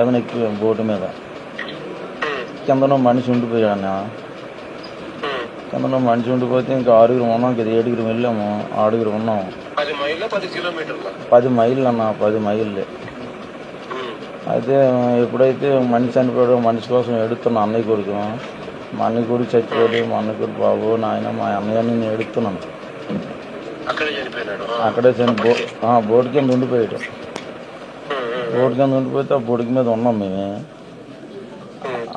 ఎక్కి బోటు మీద కిందనో మనిషి ఉండిపోయాడు అన్న. కిందనో మనిషి ఉండిపోతే ఇంకా 6గురు ఉన్నాం కదా, 7గురు వెళ్ళాము, 6గురు ఉన్నాం. 10 మైళ్ళు అన్న, 10 మైళ్ళు. అయితే ఎప్పుడైతే మనిషి చనిపోయాడో మనిషి కోసం ఎడుతున్నా అన్నయ్య కొడుకు. మా అన్నయ్య కొడుకు చచ్చిపోయాడు, మా అన్నయ్య కొడుకు బాబు నాయన మా అన్నయ్యని నేను ఎడుతున్నాను. అక్కడే బోటు కింద ఉండిపోయాడు. బోటు కింద ఉండిపోతే ఆ బోటు మీద ఉన్నాం మేమే.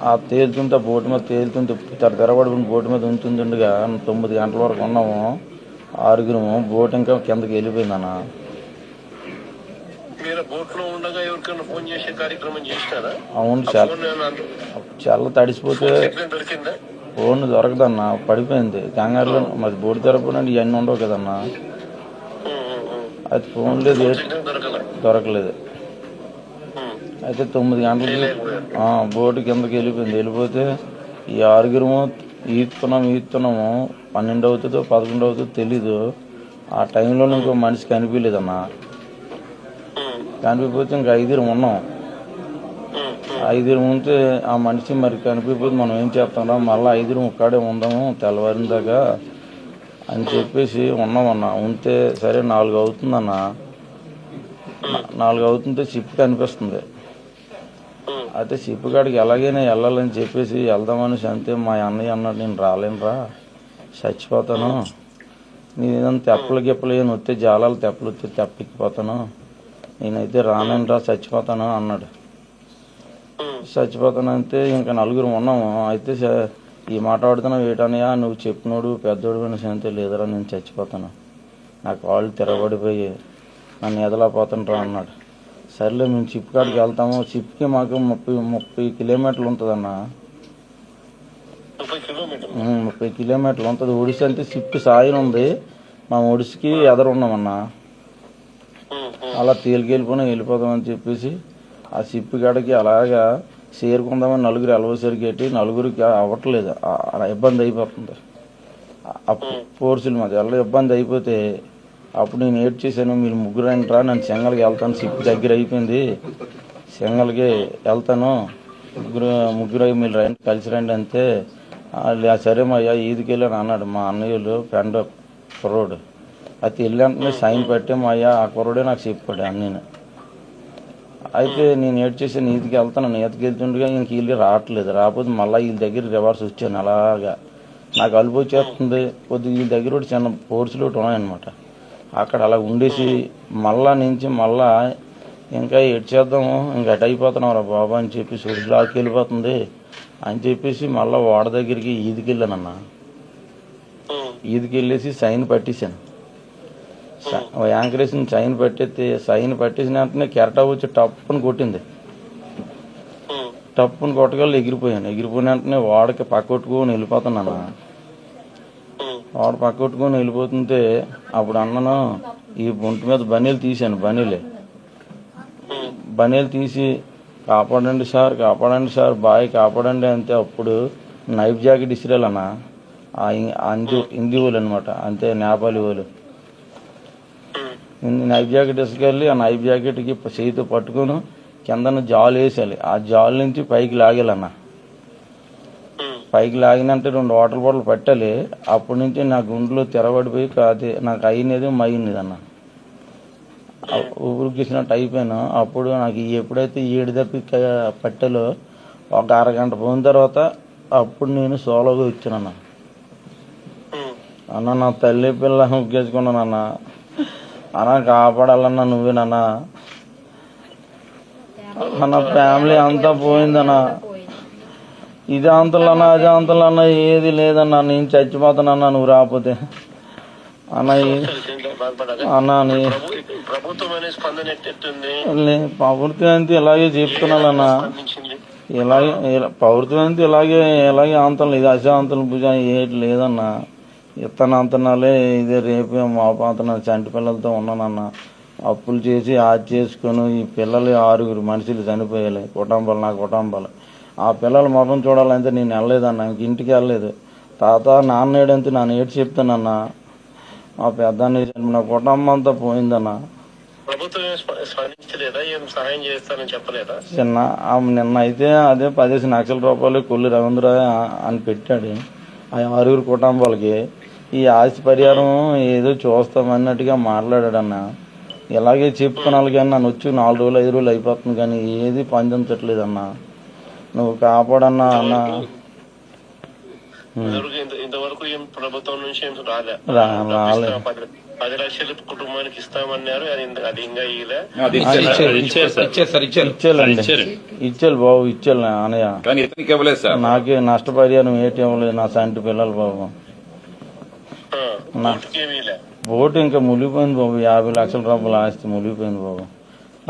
ఆ తేలుతుంటే ఆ బోటు మీద తేలుతుంటే తెరబడి బోటు మీద ఉంటుండగా 9 గంటల వరకు ఉన్నాము 6గురు. బోటు ఇంకా కిందకి వెళ్ళిపోయింది అన్న. అవును, చాలా తడిసిపోతే ఫోన్ దొరకదన్నా, పడిపోయింది కంగారులో. మరి బోటు తెరపడండి ఇవన్నీ ఉండవు కదన్నా. అయితే ఫోన్ లేదు, దొరకలేదు. అయితే 9 గంటలకి బోటు కిందకి వెళ్ళిపోయింది. వెళ్ళిపోతే ఈ 6గురు ఈదుతున్నాము 12 అవుతుందో 11 అవుతుందో తెలీదు. ఆ టైంలో ఇంకో మనిషి కనిపించలేదన్నా. కనిపిపోతే ఇంకా 5గురు ఉన్నాం. 5గురు ఉంటే ఆ మనిషి మరి కనిపిపోతే మనం ఏం చేస్తాం, మళ్ళీ 5గురు ఒక్కడే ఉందాము తెల్లవారిన దాకా అని చెప్పేసి ఉన్నామన్నా. ఉంటే సరే 4 అవుతుందన్న. 4 అవుతుంటే షిప్ కనిపిస్తుంది. అయితే షిప్ కాడికి ఎలాగైనా వెళ్ళాలని చెప్పేసి వెళ్దామని అంతే. మా అన్నయ్య అన్నాడు, నేను రాలేనురా, చచ్చిపోతాను, నేనేదైనా తెప్పలు గిప్పలు ఏమైనా వస్తే జాలాలు తెప్పలు వస్తే తెప్పెక్కిపోతాను, నేనైతే రాలేనురా చచ్చిపోతాను అన్నాడు. చచ్చిపోతానంటే ఇంకా 4గురు ఉన్నాము. అయితే ఈ మాట ఆడుతున్నావు ఏటనయ్యా, నువ్వు చెప్పినోడు పెద్దోడు అని అంతే, లేదురా నేను చచ్చిపోతాను, నా కాళ్ళు తిరగబడిపోయి నన్ను ఎదలాపోతాను రా అన్నాడు. సర్లే మేము షిప్ కాడికి వెళ్తాము. షిప్కి మాకు 30 కిలోమీటర్లు ఉంటుందన్న. 30 కిలోమీటర్లు ఉంటుంది. ఒడిశా అంటే షిప్ సాయం ఉంది, మా ఒడిసికి ఎదరున్నామన్నా. అలా తేలికెళ్ళిపోయినా వెళ్ళిపోదామని చెప్పేసి ఆ షిప్ కాడికి అలాగా చేరుకుందామని 4గురు ఎలవసరికి పెట్టి 4గురికి అవ్వట్లేదు, ఇబ్బంది అయిపోతుంది. ఫోర్సులు మాది ఎలా ఇబ్బంది అయిపోతే అప్పుడు నేను ఏడ్ చేశాను, మీరు 3గురు అంటారా, నన్ను చెంగల్కి వెళ్తాను, షిప్ దగ్గర అయిపోయింది, చెంగల్కి వెళ్తాను, ముగ్గురు మీరు రండి కలిసి రండి అంతే. సరే మా అయ్యా ఈదికి వెళ్ళాను అన్నాడు మా అన్నయ్యలు ఫ్రెండ్ కుర్రోడు. అయితే వెళ్ళంటే సైన్ పెట్టే మా అయ్యా ఆ కుర్రోడే నాకు చెప్పాడు అన్నీ. అయితే నేను ఏడ్ చేసాను, ఈదికి వెళ్తాను, ఈతకి వెళ్తుండగా ఇంక వీళ్ళు రావట్లేదు. రాకపోతే మళ్ళీ వీళ్ళ దగ్గర రివర్స్ వచ్చాను. అలాగా నాకు అలుపు వచ్చేస్తుంది. కొద్దిగా వీళ్ళ దగ్గర కూడా చిన్న ఫోర్సులు ఒకటి ఉన్నాయన్నమాట. అక్కడ అలా ఉండేసి మళ్ళా నుంచి మళ్ళా ఇంకా ఎటు చేద్దాము, ఇంకా ఎటు అయిపోతున్నాం రా బాబా అని చెప్పేసి ఒడిలాకి వెళ్ళిపోతుంది అని చెప్పేసి మళ్ళీ వాడ దగ్గరికి ఈదికి వెళ్ళానన్నా. ఈదికి వెళ్ళేసి సైన్ పట్టేశాను. యాంకరేషన్ సైన్ పట్టేసిన వెంటనే కెరటా వచ్చి టప్పుని కొట్టింది. టప్పుని కొట్టగల ఎగిరిపోయాను. ఎగిరిపోయిన వెంటనే వాడకి పక్కొట్టుకొని వెళ్ళిపోతున్నాను. వాడు పక్కొట్టుకొని వెళ్ళిపోతుంటే అప్పుడు అన్నను ఈ బొంటి మీద బనీలు తీశాను. బనీలు తీసి కాపాడండి సార్ బాయ్ కాపాడండి అంతే. అప్పుడు నైఫ్ జాకెట్ ఇసిరాలన్న, హిందీ వాళ్ళు అనమాట, అంతే నేపాలి వాళ్ళు. నైఫ్ జాకెట్ ఇసుకెళ్ళి ఆ నైఫ్ జాకెట్కి చేతితో పట్టుకుని కిందన జాలు వేసేయాలి. ఆ జాలు నుంచి పైకి లాగేయాలన్న. పైకి లాగినంటే 2 వాటర్ బాటిల్ పట్టాలి. అప్పటి నుంచి నా గుండెలో తెరబడిపోయి కాదు నాకు అయినది మైనది అన్న, ఊరికిసినట్టు అయిపోయాను. అప్పుడు నాకు ఎప్పుడైతే 7 దప్పి పట్టాలో ఒక అరగంట పోయిన తర్వాత అప్పుడు నేను సోలోగా వచ్చానన్న. అన్న నా తల్లి పిల్ల ఉగ్గేసుకున్నానన్న. అన్న కాపాడాలన్నా నువ్వేనన్నా. నా ఫ్యామిలీ అంతా పోయిందన్న. ఇది అంతలన్నా అది అంతలన్నా ఏది లేదన్నా, నేను చచ్చిపోతానన్నా నువ్వు రాకపోతే అన్న. ప్రభుత్వం అంతా ఇలాగే చెప్తున్నానన్నా, ప్రభుత్వం అంతా ఇలాగే అంతలు, ఇది అశాంతలు భుజం ఏటి లేదన్నా. ఇత్తన అంతనాలే ఇదే రేపే మా పాతన చంటి పిల్లలతో ఉన్నానన్నా. అప్పులు చేసి అది చేసుకుని ఈ పిల్లలు 6గురు మనుషులు చనిపోయాలి, నా కుటుంబాలు. ఆ పిల్లల మొహం చూడాలంటే నేను వెళ్ళలేదన్నా, ఇంక ఇంటికి వెళ్ళలేదు. తాత నాన్న ఏడంతే నన్ను ఏడు చెప్తానన్నా. మా పెద్ద నా కుటుంబం అంతా పోయిందన్నా. ప్రభుత్వం స్పందించలేదా? ఏం సహాయం చేస్తారని చెప్పలేదా? నిన్న అయితే అదే 15 లక్షల రూపాయలు కొల్లి రవీంద్ర అని పెట్టాడు ఆ 6 కుటుంబాలకి. ఈ ఆస్తి పరిహారం ఏదో చూస్తామన్నట్టుగా మాట్లాడాడన్న. ఇలాగే చెప్పుకున్నాను కానీ నన్ను వచ్చి 4 రోజులు 5 రోజులు అయిపోతుంది కానీ ఏది పందించట్లేదు అన్న. నువ్వు కాపాడన్నా అన్న. ఇంతవరకు ఏం ప్రభుత్వం నుంచి ఏం రాలే. 10 లక్షలు కుటుంబానికి ఇస్తామన్నారు. అది ఇంకా ఇచ్చారు బాబు, ఇచ్చారు అనయ్య. నాకే నష్టపరిహారం ఏంటి ఇవ్వలేదు నా సంటి పిల్లలు బాబు. బోటు ఇంకా మునిగిపోయింది బాబు. 50 లక్షల రూపాయలు ఆస్తి మునిగిపోయింది బాబు.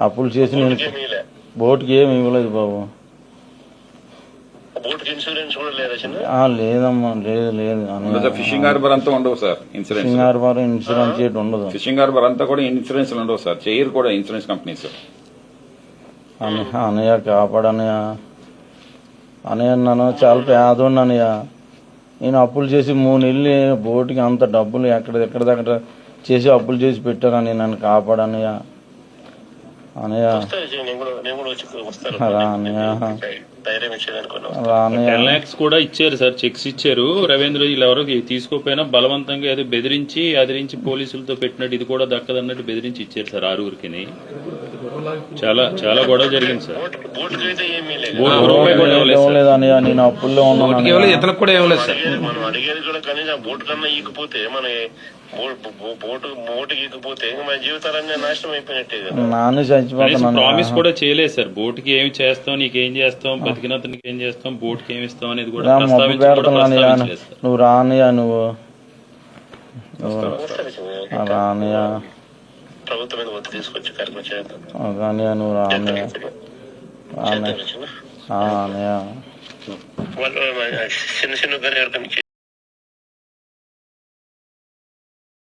అప్పులు చేసి నేను బోటుకి ఏమి ఇవ్వలేదు బాబు. లేదమ్మా, లేదు. ఫిషింగ్ హార్బర్ అంతా ఉండవు sir insurance. Fishing harbour insurance చేయడం ఉండదు. ఫిషింగ్ హార్బర్ అంతా కూడా ఇన్సూరెన్స్ ఉండవు సార్. చేయరు కూడా ఇన్సూరెన్స్ కంపెనీస్. అనయ్య కాపాడనయ్య. అనయ్య నన్ను చాలా పేదోండి అనయ్య. నేను అప్పులు చేసి 3 నెలలు బోటుకి అంత డబ్బులు ఎక్కడిదక్కడ చేసి అప్పులు చేసి పెట్టానని నన్ను కాపాడనయ్య. అనయ్య $10 lakhs కూడా ఇచ్చారు సార్, చెక్స్ ఇచ్చారు. రవీంద్ర ఎవరో తీసుకోపోయినా బలవంతంగా ఏదో బెదిరించి అదిరించి పోలీసులతో పెట్టినట్టు ఇది కూడా దక్కదన్నట్టు బెదిరించి ఇచ్చారు సార్ 6గురికి. చాలా చాలా గొడవ జరిగింది సార్. ఇవ్వలేదు అనయ్య, నేను అప్పుల్లో ఉన్నాను. ఇతనికి కూడా ఇవ్వలేదు సార్. మనం అడిగేది కూడా కనీసం బోటు కన్నా ఈకపోతే మన బోటుకి ఈకపోతే మన జీవితాలన్నీ నాశనం అయిపోయినట్టే కదా. నాన్న చచ్చిపోతున్నాను. ప్రామిస్ కూడా చేయలేదు సార్. బోటుకి ఏమి చేస్తాం, నీకేం చేస్తాం, బతికినంతనికి ఏం చేస్తాం, బోటుకి ఏమి ఇస్తాం అనేది కూడా ప్రస్తావించలేదు. నువ్వు రానయ్యా, నువ్వు రానయ్యా. ప్రభుత్వం మీద ఒత్తిడి తీసుకొచ్చి కార్యక్రమం చేద్దాం. నువ్వు రానయ్యా. చిన్న చిన్నగానే